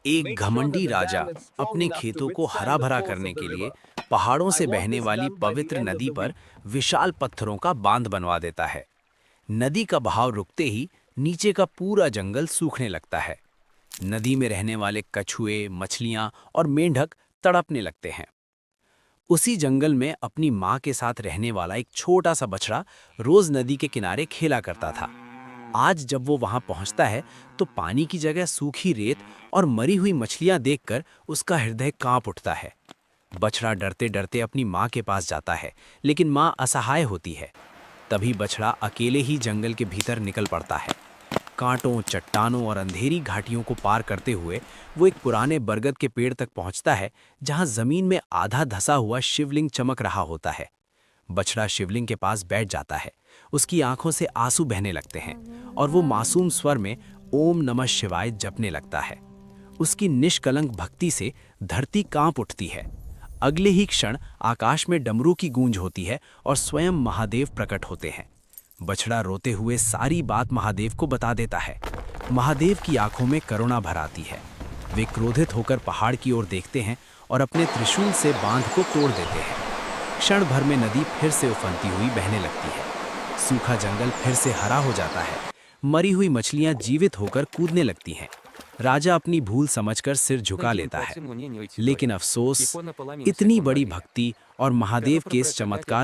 एक घमंडी राजा अपने खेतों को हरा भरा करने के लिए पहाड़ों से बहने वाली पवित्र नदी पर विशाल पत्थरों का बांध बनवा देता है। नदी का बहाव रुकते ही नीचे का पूरा जंगल सूखने लगता है। नदी में रहने वाले कछुए, मछलियां और मेंढक तड़पने लगते हैं। उसी जंगल में अपनी माँ के साथ रहने वाला एक छोटा सा बछड़ा रोज नदी के किनारे खेला करता था। आज जब वो वहां पहुंचता है तो पानी की जगह सूखी रेत और मरी हुई मछलियां देखकर उसका हृदय कांप उठता है। बछड़ा डरते डरते अपनी माँ के पास जाता है, लेकिन माँ असहाय होती है। तभी बछड़ा अकेले ही जंगल के भीतर निकल पड़ता है। कांटों, चट्टानों और अंधेरी घाटियों को पार करते हुए वो एक पुराने बरगद के पेड़ तक पहुंचता है, जहां जमीन में आधा धंसा हुआ शिवलिंग चमक रहा होता है। बछड़ा शिवलिंग के पास बैठ जाता है। उसकी आंखों से आंसू बहने लगते हैं और वो मासूम स्वर में ओम नमः शिवाय जपने लगता है। उसकी निष्कलंक भक्ति से धरती कांप उठती है। अगले ही क्षण आकाश में डमरू की गूंज होती है और स्वयं महादेव प्रकट होते हैं। बछड़ा रोते हुए सारी बात महादेव को बता देता है। महादेव की आंखों में करुणा भर आती है। वे क्रोधित होकर पहाड़ की ओर देखते हैं और अपने त्रिशूल से बांध को तोड़ देते हैं। क्षण भर में नदी फिर से उफनती हुई बहने लगती है। सूखा जंगल फिर से हरा हो जाता है। मरी हुई मछलियां जीवित होकर कूदने लगती हैं। राजा अपनी भूल समझकर सिर झुका लेता है, लेकिन अफसोस, इतनी बड़ी भक्ति और महादेव के इस चमत्कार